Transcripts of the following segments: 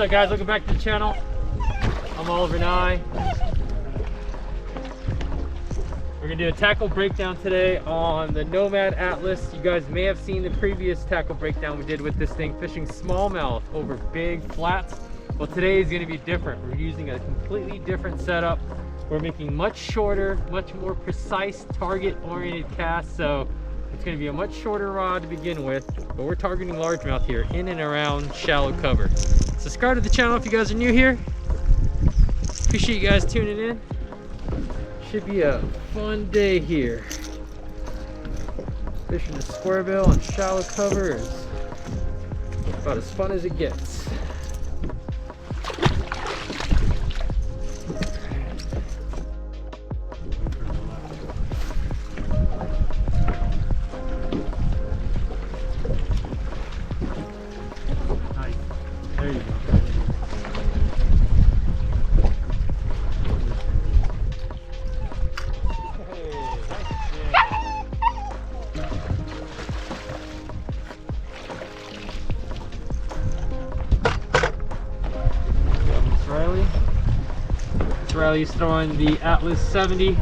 What's up guys, welcome back to the channel. I'm Oliver Nye. We're gonna do a tackle breakdown today on the Nomad Atlas. You guys may have seen the previous tackle breakdown we did with this thing, fishing smallmouth over big flats. Well, today is gonna be different. We're using a completely different setup. We're making much shorter, much more precise target-oriented casts. So it's gonna be a much shorter rod to begin with, but we're targeting largemouth here in and around shallow cover. Subscribe to the channel if you guys are new here. Appreciate you guys tuning in. Should be a fun day here. Fishing the square bill on shallow cover is about as fun as it gets. Nice. There you go. Riley's throwing the Atlas 70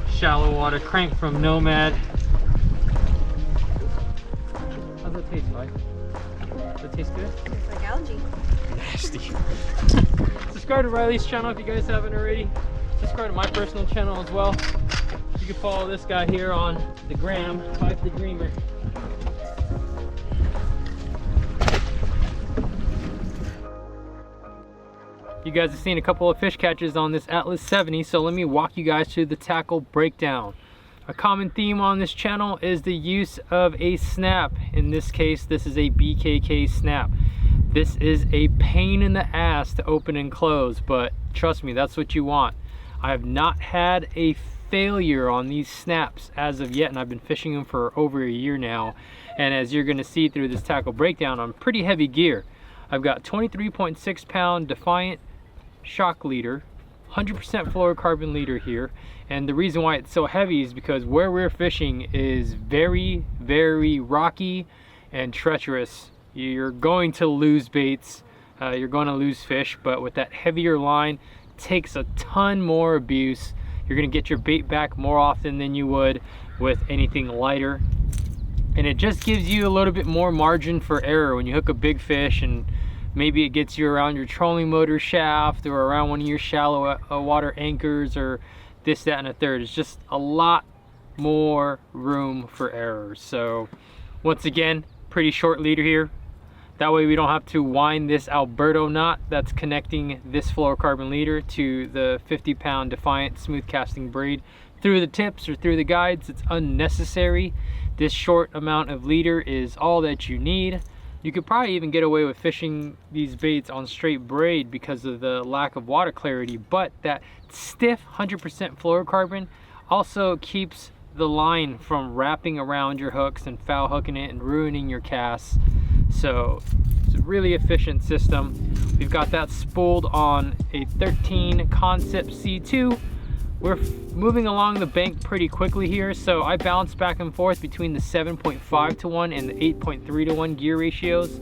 shallow water crank from Nomad. How's that taste, Mike? Does that taste good? Tastes like algae. Nasty. Subscribe to Riley's channel if you guys haven't already. Subscribe to my personal channel as well. You can follow this guy here on the gram, Pipe the Dreamer. You guys have seen a couple of fish catches on this Atlas 70, so let me walk you guys through the tackle breakdown. A common theme on this channel is the use of a snap. In this case, this is a BKK snap. This is a pain in the ass to open and close, but trust me, that's what you want. I have not had a failure on these snaps as of yet, and I've been fishing them for over a year now. And as you're gonna see through this tackle breakdown, on pretty heavy gear. I've got 23.6 pound Defiant shock leader, 100% fluorocarbon leader here, and the reason why it's so heavy is because where we're fishing is very rocky and treacherous. You're going to lose baits, you're going to lose fish, but with that heavier line, it takes a ton more abuse. You're going to get your bait back more often than you would with anything lighter, and it just gives you a little bit more margin for error when you hook a big fish, and maybe it gets you around your trolling motor shaft or around one of your shallow water anchors or this, that, and a third. It's just a lot more room for errors. So once again, pretty short leader here. That way we don't have to wind this Alberto knot that's connecting this fluorocarbon leader to the 50-pound Defiant smooth casting braid through the tips or through the guides. It's unnecessary. This short amount of leader is all that you need. You could probably even get away with fishing these baits on straight braid because of the lack of water clarity, but that stiff 100% fluorocarbon also keeps the line from wrapping around your hooks and foul hooking it and ruining your casts. So it's a really efficient system. We've got that spooled on a 13 Concept C2. We're moving along the bank pretty quickly here, so I bounce back and forth between the 7.5 to 1 and the 8.3 to 1 gear ratios.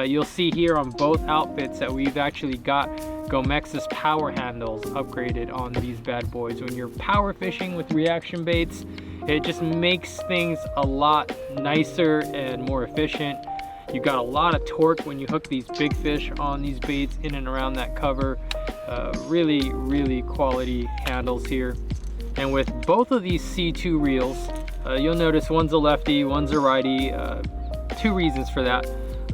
You'll see here on both outfits that we've actually got Gomex's power handles upgraded on these bad boys. When you're power fishing with reaction baits, it just makes things a lot nicer and more efficient. You got a lot of torque when you hook these big fish on these baits in and around that cover. Really quality handles here. And with both of these C2 reels, you'll notice one's a lefty, one's a righty. Two reasons for that.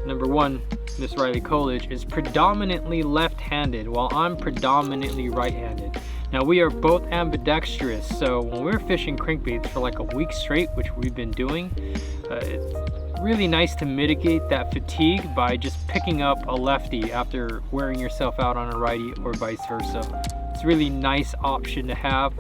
Number one, this Riley Coolidge is predominantly left-handed while I'm predominantly right-handed. Now we are both ambidextrous, so when we're fishing crankbaits for like a week straight, which we've been doing, it's really nice to mitigate that fatigue by just picking up a lefty after wearing yourself out on a righty or vice versa. It's a really nice option to have.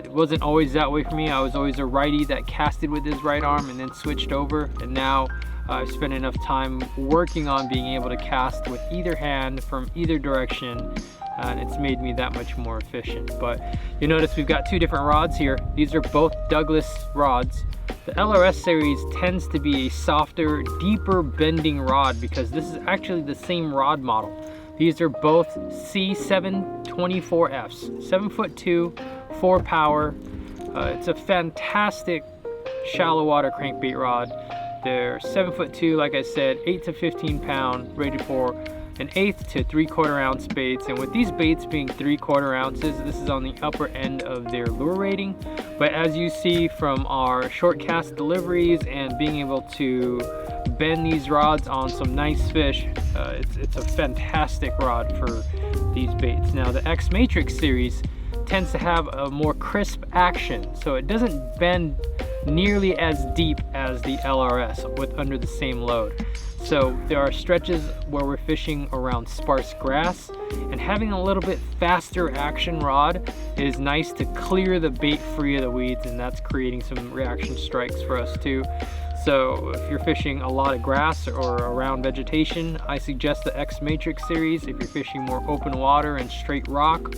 It wasn't always that way for me. I was always a righty that casted with his right arm and then switched over, and now I've spent enough time working on being able to cast with either hand from either direction, and it's made me that much more efficient. But you notice we've got two different rods here. These are both Douglas rods. The LRS series tends to be a softer, deeper bending rod because this is actually the same rod model. These are both C724Fs, 7'2", 4 power. It's a fantastic shallow water crankbait rod. They're 7'2", like I said, 8 to 15 pound, rated for an 1/8 to 3/4 ounce baits. And with these baits being 3/4 ounces, this is on the upper end of their lure rating. But as you see from our short cast deliveries and being able to bend these rods on some nice fish, it's a fantastic rod for these baits. Now the X Matrix series tends to have a more crisp action, so it doesn't bend nearly as deep as the LRS with under the same load. So there are stretches where we're fishing around sparse grass, and having a little bit faster action rod is nice to clear the bait free of the weeds, and that's creating some reaction strikes for us too. So if you're fishing a lot of grass or around vegetation, I suggest the X Matrix series. If you're fishing more open water and straight rock,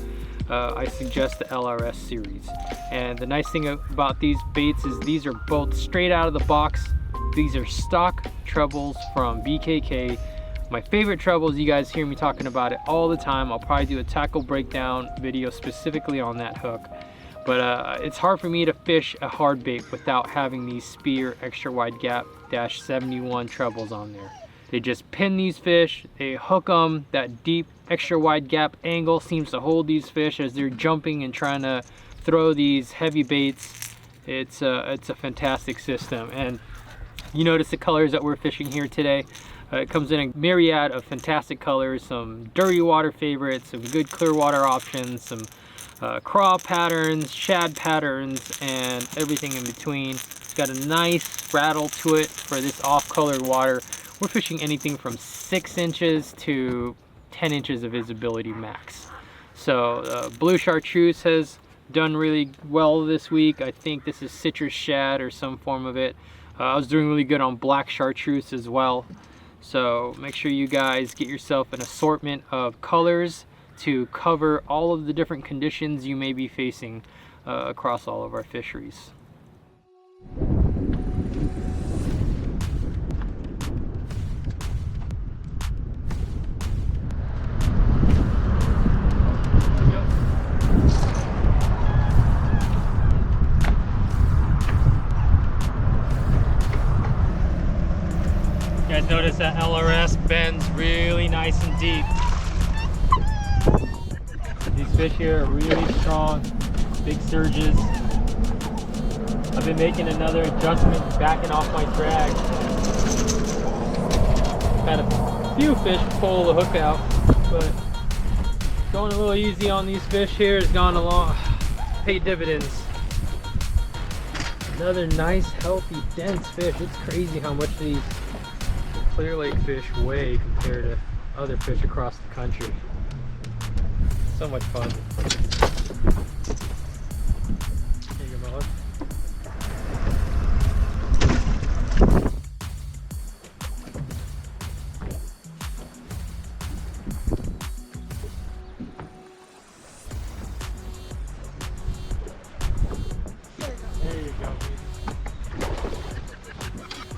I suggest the LRS series. And the nice thing about these baits is these are both straight out of the box. These are stock trebles from BKK. My favorite trebles, you guys hear me talking about it all the time. I'll probably do a tackle breakdown video specifically on that hook. But it's hard for me to fish a hard bait without having these Spear extra wide gap -71 trebles on there. They just pin these fish, they hook them. That deep extra wide gap angle seems to hold these fish as they're jumping and trying to throw these heavy baits. It's a fantastic system. And you notice the colors that we're fishing here today. It comes in a myriad of fantastic colors, some dirty water favorites, some good clear water options, some craw patterns, shad patterns, and everything in between. It's got a nice rattle to it for this off-colored water. We're fishing anything from 6 inches to 10 inches of visibility max. So blue chartreuse has done really well this week. I think this is citrus shad or some form of it. I was doing really good on black chartreuse as well. So make sure you guys get yourself an assortment of colors to cover all of the different conditions you may be facing across all of our fisheries. You guys notice that LRS bends really nice and deep. These fish here are really strong, big surges. I've been making another adjustment, backing off my drag. Had a few fish pull the hook out, but going a little easy on these fish here has gone along, paid dividends. Another nice, healthy, dense fish. It's crazy how much these Clear Lake fish weigh compared to other fish across the country. So much fun. Here you go, my hook. There you go.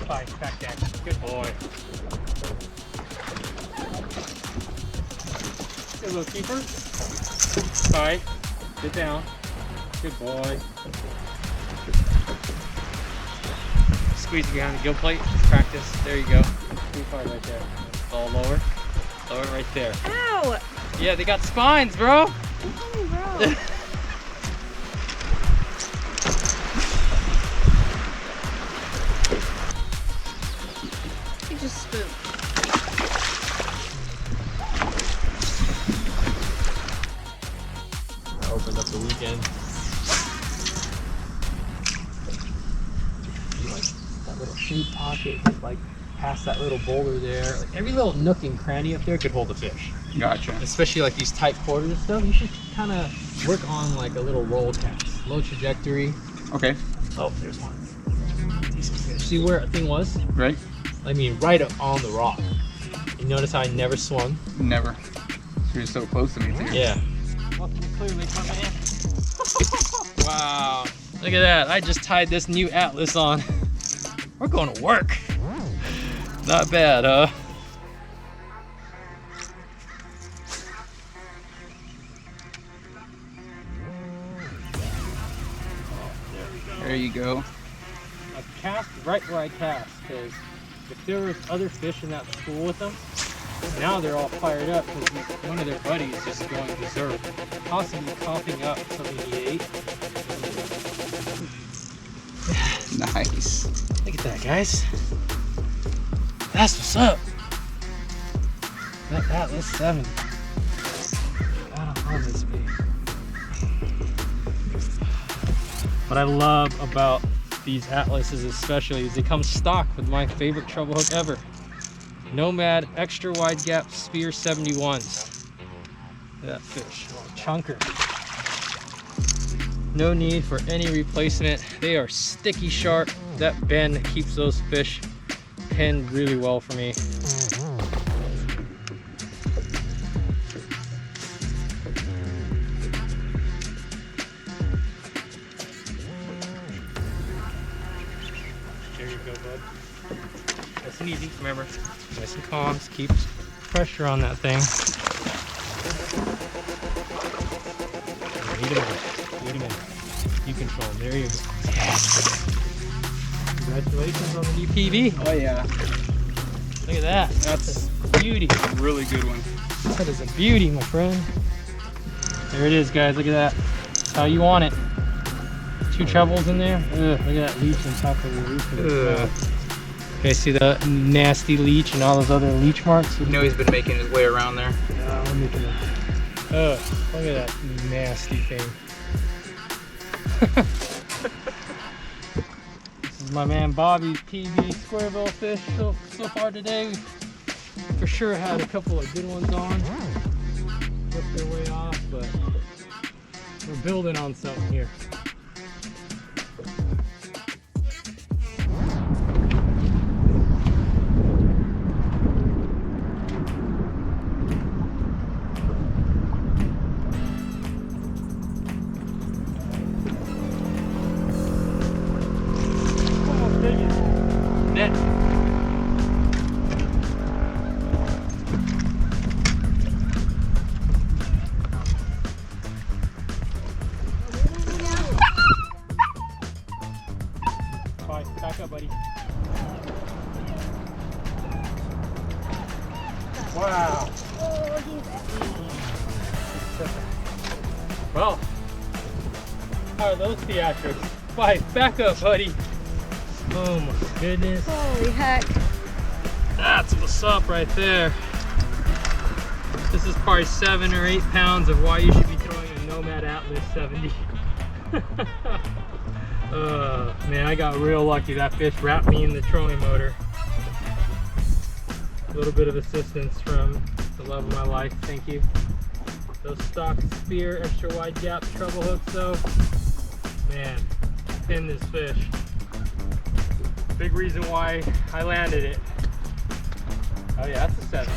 Bye, back down. Good boy. Good little keeper. Bye. Sit down. Good boy. Squeeze it behind the gill plate. Practice. There you go. Too far right there. All lower. Lower it right there. Ow! Yeah, they got spines, bro. Oh, bro. You just spooked. Opened up the weekend. Like that little shade pocket, like past that little boulder there. Like every little nook and cranny up there could hold a fish. Gotcha. Especially like these tight quarters and stuff. You should kind of work on like a little roll cast, low trajectory. Okay. Oh, there's one. Decent fish. See where that thing was? Right? I mean, right up on the rock. You notice how I never swung? Never. You're so close to me too. Yeah. Welcome to Clear Lake, my man. Wow. Look at that. I just tied this new Atlas on. We're going to work. Not bad, huh? There you go. I cast right where I cast, because if there was other fish in that school with them, now they're all fired up because one of their buddies is just going berserk, possibly coughing up something he ate. Nice. Look at that, guys. That's what's up. That Atlas 70. How this be? What I love about these Atlases especially is they come stock with my favorite treble hook ever. Nomad extra wide gap spear 71s. Look at that fish, oh, chunker. No need for any replacement. They are sticky sharp. That bend keeps those fish pinned really well for me. There you go, bud. Nice and easy, remember. Nice and calm, just keep pressure on that thing. Lead him in, lead him in. You control him, there you go. Yes. Congratulations on the new PB. Oh yeah. Look at that, that's a beauty. Really good one. That is a beauty, my friend. There it is, guys, look at that. That's how you want it. 2 trebles in there. Ugh, look at that leech on top of the roof. Okay, see the nasty leech and all those other leech marks? You know he's been making his way around there. Let me look. Ugh, look at that nasty thing. This is my man Bobby's PB squirrelbill fish so far today. We've for sure had a couple of good ones on. Flipped their way off, but we're building on something here. Net. Bye. Back up, buddy. Wow. Well, how are those theatrics? Bye. Back up, buddy. Oh my goodness. Holy heck. That's what's up right there. This is probably 7 or 8 pounds of why you should be throwing a Nomad Atlas 70. Man, I got real lucky. That fish wrapped me in the trolling motor. A little bit of assistance from the love of my life, thank you. Those stock spear extra wide gap treble hooks though, man, pin this fish. Big reason why I landed it. Oh yeah, that's a 7.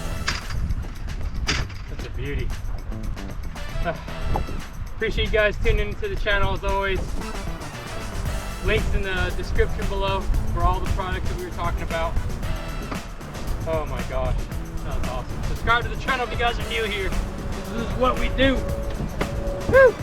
That's a beauty. Appreciate you guys tuning into the channel as always. Links in the description below for all the products that we were talking about. Oh my gosh, that was awesome. Subscribe to the channel if you guys are new here. This is what we do. Woo!